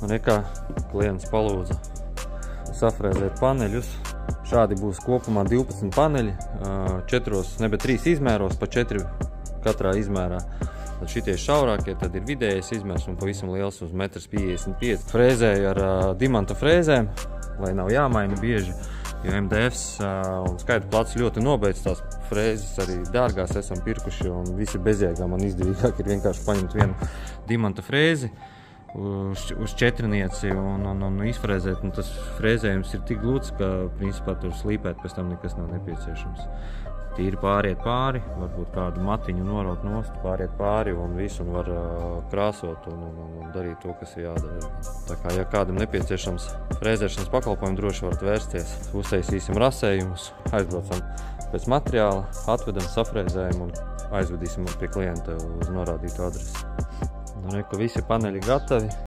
Un kā klients palūdza safrēzēt paneļus. Šādi būs kopumā 12 paneļi, 3 izmēros, pa 4 katrā izmērā. Tad šitie šaurākie, tad ir vidējais izmērs un pavisam liels uz 1,55 m. Frēzēju ar dimanta frēzēm, lai nav jāmaina bieži, jo MDFs un skaidru plats ļoti nobeidz. Tās frēzes arī dārgās esam pirkuši un visi bezjēgā. Man izdevīgāk ir vienkārši paņemt vienu dimanta frēzi uz četrnieci un izfrēzēt. Un tas frēzējums ir tik glūts, ka principā tur slīpēt pēc tam nekas nav nepieciešams. Tīri pāriet pāri, varbūt kādu matiņu noraut nost, pāriet pāri un visu, un var krāsot un darīt to, kas ir jādara. Tā kā, ja kādam nepieciešams frēzēšanas pakalpojumu, droši varat vērsties. Uztaisīsim rasējumus, aizbraucam pēc materiāla, atvedam, safrēzējam un aizvedīsim pie klienta uz norādītu adresi. Nu, ka visi paneļi gatavi.